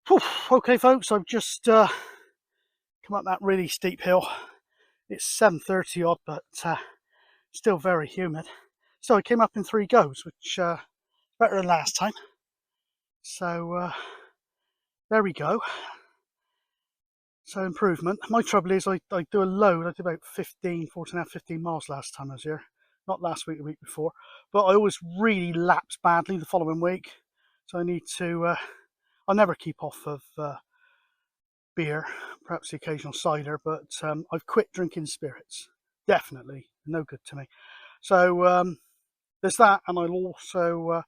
Whew, okay folks, I've just come up that really steep hill. It's 7:30 odd, but still very humid. So I came up in 3 goes, which better than last time. So there we go. So improvement. My trouble is I do a load. I did about 15 miles last time I was here. Not last week, the week before. But I always really lapse badly the following week. So I need to, I'll never keep off of beer, perhaps the occasional cider, but I've quit drinking spirits. Definitely no good to me. So there's that, and I'll also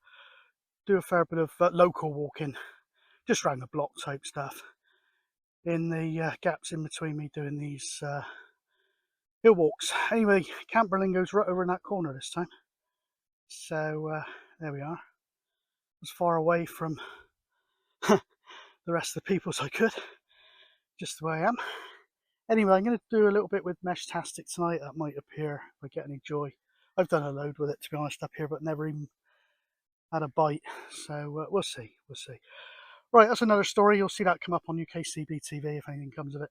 do a fair bit of local walking, just around the block type stuff, in the gaps in between me doing these hill walks. Anyway, Camp Berlingo's right over in that corner this time. So there we are. As far away from the rest of the people as I could, just the way I am. Anyway, I'm going to do a little bit with Mesh-tastic tonight. That might appear if I get any joy. I've done a load with it, to be honest, up here, but never even had a bite. So we'll see. We'll see. Right, that's another story. You'll see that come up on UKCB TV if anything comes of it.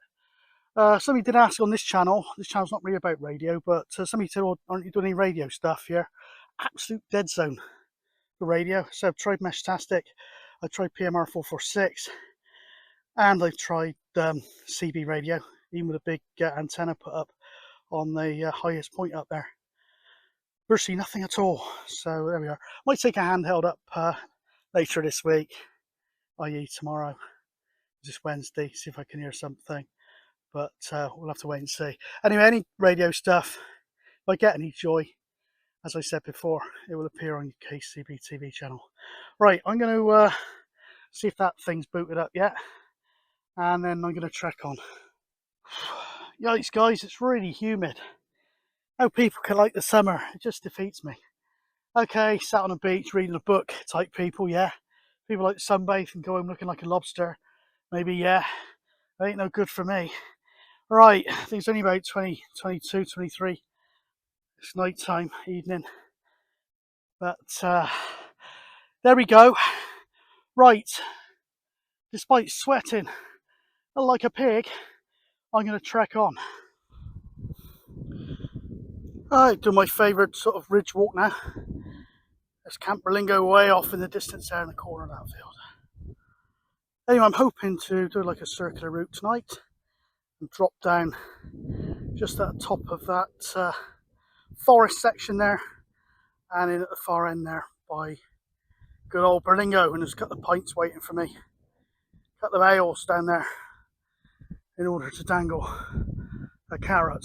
Somebody did ask on this channel. This channel's not really about radio, but somebody said, well, aren't you doing any radio stuff here? Absolute dead zone for radio. So I've tried Mesh-tastic. I tried PMR 446. And I've tried CB radio, even with a big antenna put up on the highest point up there. Virtually nothing at all. So there we are. Might take a handheld up later this week, i.e. tomorrow. It's Wednesday, see if I can hear something. But we'll have to wait and see. Anyway, any radio stuff, if I get any joy, as I said before, it will appear on your KCB TV channel. Right, I'm going to see if that thing's booted up yet. And then I'm going to trek on. Yikes, guys, it's really humid. How people can like the summer, it just defeats me. Okay, sat on a beach reading a book type people, yeah. People like sunbathe and go home looking like a lobster, maybe, yeah. It ain't no good for me. Right, I think it's only about 20, 22, 23. It's night time, evening. But there we go. Right, despite sweating like a pig, I'm going to trek on. Alright, do my favourite sort of ridge walk now. There's Camp Berlingo way off in the distance there in the corner of that field. Anyway, I'm hoping to do like a circular route tonight and drop down just at the top of that forest section there and in at the far end there by good old Berlingo, and there's a couple of pints waiting for me. A couple of ales down there in order to dangle a carrot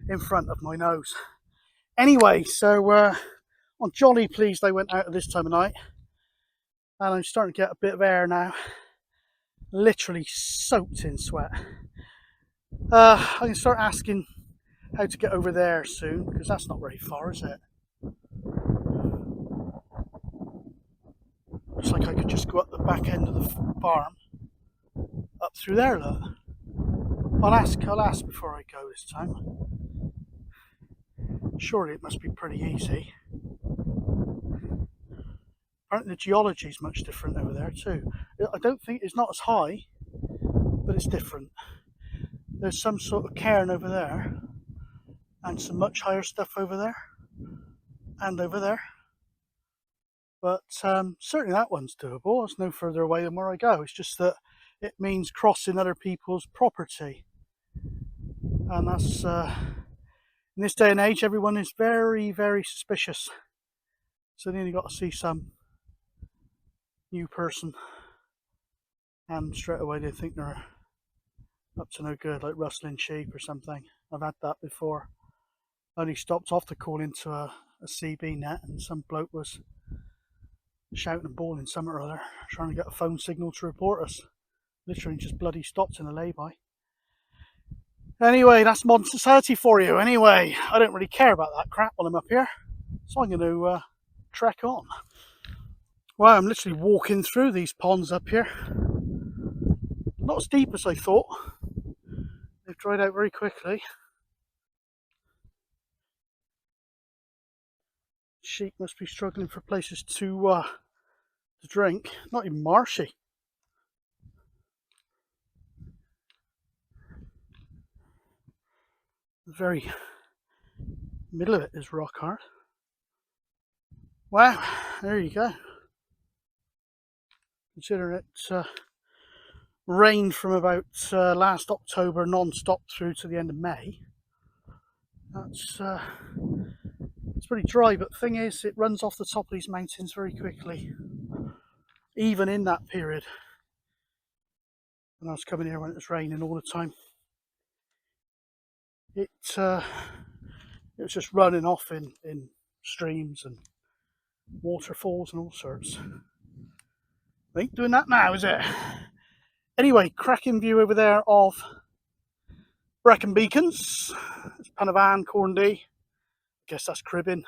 in front of my nose. Anyway, so I'm jolly pleased I went out at this time of night, and I'm starting to get a bit of air now, literally soaked in sweat. I can start asking how to get over there soon, because that's not very far, is it? Looks like I could just go up the back end of the farm, up through there, look. I'll ask before I go this time. Surely it must be pretty easy. Apparently the geology is much different over there too. I don't think it's not as high, but it's different. There's some sort of cairn over there, and some much higher stuff over there, and over there. But certainly that one's doable. It's no further away than where I go. It's just that it means crossing other people's property. And that's, in this day and age, everyone is very, very suspicious. So then you've got to see some new person, and straight away they think they're up to no good, like rustling sheep or something. I've had that before. I only stopped off to call into a CB net, and some bloke was shouting and bawling something or other, trying to get a phone signal to report us. Literally just bloody stopped in a lay-by. Anyway, that's modern society for you. Anyway, I don't really care about that crap while I'm up here, so I'm going to trek on. Well, I'm literally walking through these ponds up here. Not as deep as I thought. They've dried out very quickly. Sheep must be struggling for places to drink. Not even marshy. The very middle of it is rock hard. Wow, there you go. Consider it rained from about last October non-stop through to the end of May. That's it's pretty dry, but the thing is, it runs off the top of these mountains very quickly. Even in that period, when I was coming here when it was raining all the time, it was just running off in streams and waterfalls and all sorts. I ain't doing that now, is it? Anyway, cracking view over there of Brecon Beacons. It's Panavan, Corndee. I guess that's cribbing.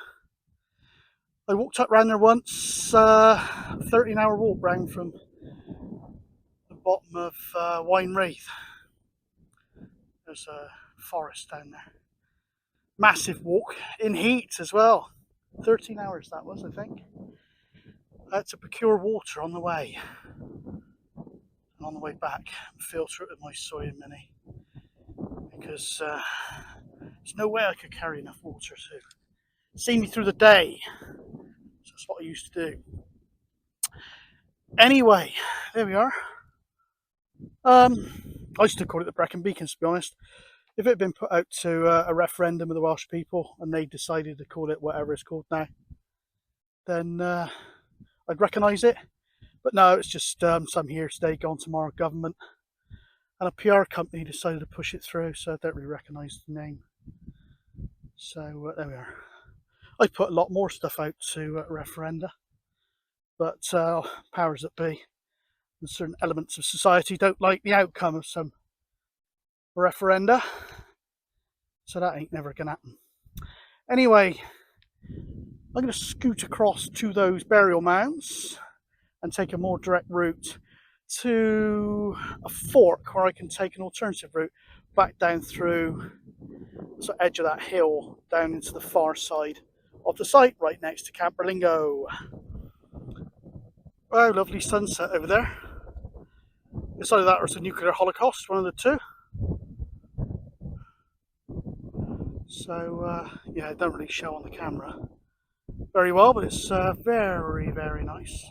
I walked up round there once, 13-hour walk round from the bottom of Wine Wraith. There's a forest down there. Massive walk, in heat as well. 13 hours that was, I think. I had to procure water on the way. And on the way back, filter it with my soy mini. Because there's no way I could carry enough water to see me through the day. So that's what I used to do. Anyway, there we are. I used to call it the Brecon Beacons, to be honest. If it had been put out to a referendum of the Welsh people and they decided to call it whatever it's called now, then I'd recognise it. But no, it's just some here today, gone tomorrow government. And a PR company decided to push it through, so I don't really recognise the name. So there we are. I put a lot more stuff out to referenda, but powers that be and certain elements of society don't like the outcome of some referenda, so that ain't never gonna happen. Anyway, I'm going to scoot across to those burial mounds and take a more direct route to a fork where I can take an alternative route back down through the edge of that hill down into the far side of the site right next to Camp Berlingo. Oh, lovely sunset over there. It's either that or it's a nuclear holocaust, one of the two. So yeah, it don't really show on the camera very well, but it's very, very nice.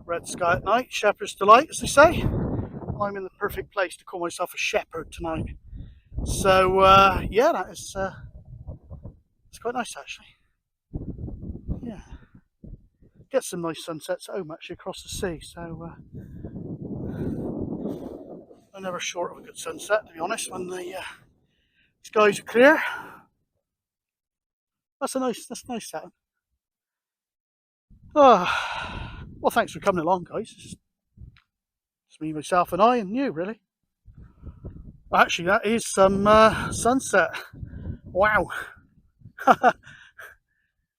Red sky at night, shepherd's delight, as they say. I'm in the perfect place to call myself a shepherd tonight. So yeah, that is it's quite nice actually. Yeah, get some nice sunsets at home actually across the sea. So I'm never short of a good sunset, to be honest, when the skies are clear. That's nice setting. Oh, well, thanks for coming along, guys. It's me, myself, and I, and you, really. Actually, that is some sunset. Wow.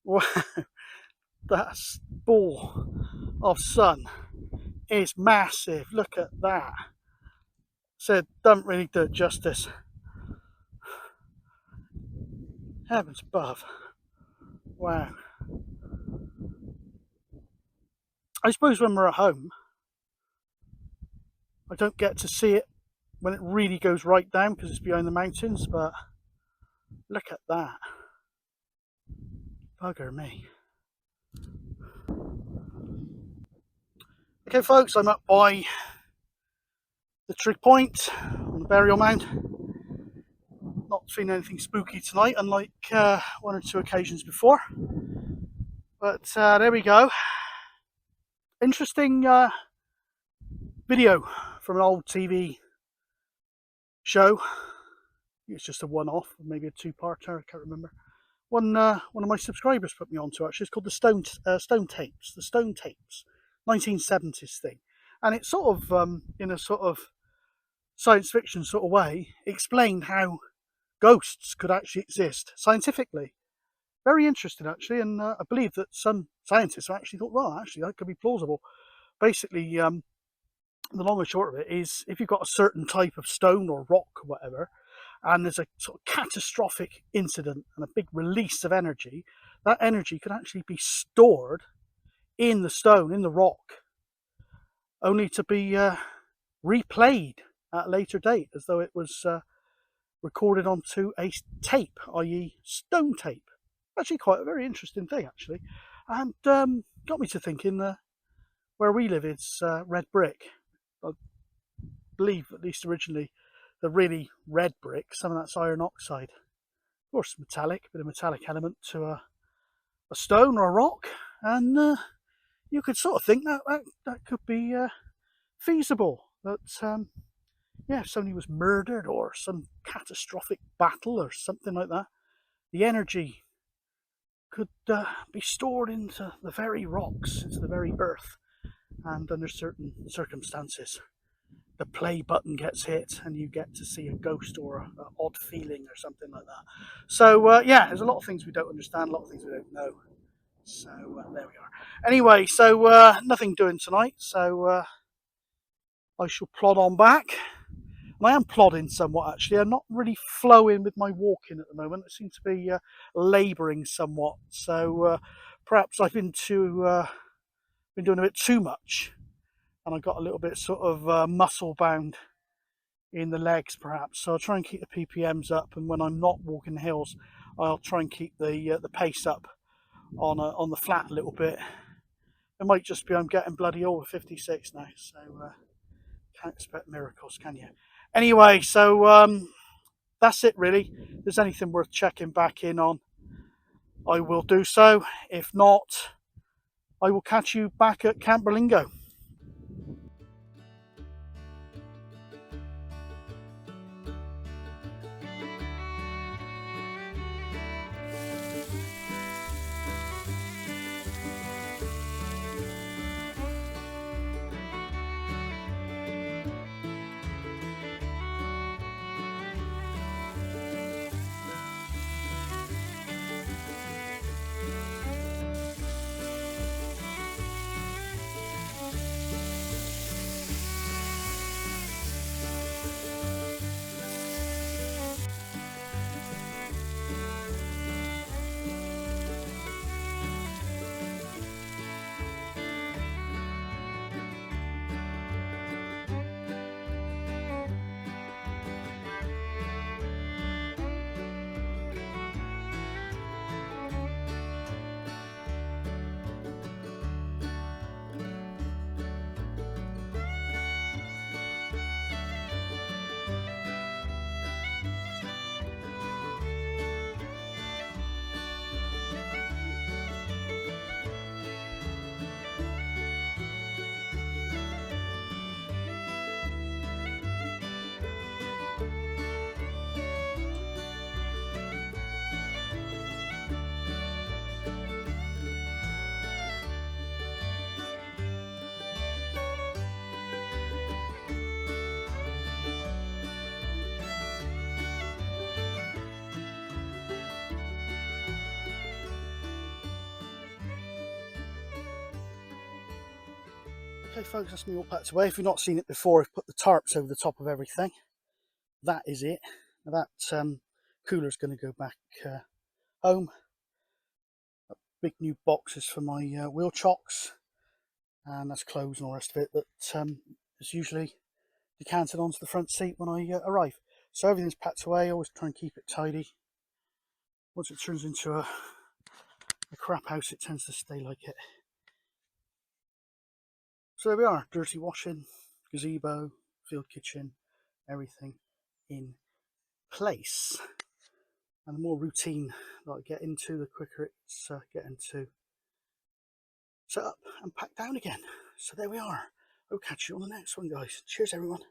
Wow. That ball of sun is massive. Look at that. Said, don't really do it justice. Heavens above. Wow. I suppose when we're at home, I don't get to see it when it really goes right down because it's behind the mountains, but look at that. Bugger me. Okay, folks, I'm up by the trig point on the burial mound. Not seen anything spooky tonight, unlike one or two occasions before. But there we go. Interesting video from an old TV show. It's just a one-off, maybe a two-parter. I can't remember. One of my subscribers put me onto actually. It's called the Stone Tapes. The Stone Tapes, 1970s thing, and it's sort of in a sort of science fiction sort of way explained how ghosts could actually exist scientifically. Very interesting actually, and I believe that some scientists have actually thought, well, actually that could be plausible. Basically, the long and short of it is, if you've got a certain type of stone or rock or whatever, and there's a sort of catastrophic incident and a big release of energy, that energy could actually be stored in the stone, in the rock, only to be replayed at a later date as though it was recorded onto a tape, i.e. stone tape. Actually quite a very interesting thing actually, and got me to thinking where we live is red brick. I believe at least originally the really red brick, some of that's iron oxide. Of course metallic, bit of metallic element to a stone or a rock, and you could sort of think that could be feasible. That yeah, if somebody was murdered or some catastrophic battle or something like that, the energy could be stored into the very rocks, into the very earth, and under certain circumstances, the play button gets hit and you get to see a ghost or an odd feeling or something like that. So yeah, there's a lot of things we don't understand, a lot of things we don't know. So there we are. Anyway, so nothing doing tonight, so I shall plod on back. And I am plodding somewhat actually. I'm not really flowing with my walking at the moment. I seem to be labouring somewhat. So perhaps I've been doing a bit too much, and I got a little bit sort of muscle bound in the legs perhaps. So I'll try and keep the ppms up, and when I'm not walking the hills, I'll try and keep the pace up on the flat a little bit. It might just be I'm getting bloody over 56 now, so can't expect miracles, can you? Anyway, so that's it really. If there's anything worth checking back in on, I will do so. If not, I will catch you back at Camp Berlingo. Okay folks, that's me all packed away. If you've not seen it before, I've put the tarps over the top of everything. That is it. Now that cooler's going to go back home. Big new boxes for my wheel chocks, and that's clothes and all the rest of it that is usually decanted onto the front seat when I arrive. So everything's packed away. I always try and keep it tidy. Once it turns into a crap house, it tends to stay like it. So there we are, dirty washing, gazebo, field kitchen, everything in place. And the more routine that I get into, the quicker it's getting to set up and pack down again. So there we are. I'll catch you on the next one, guys. Cheers, everyone.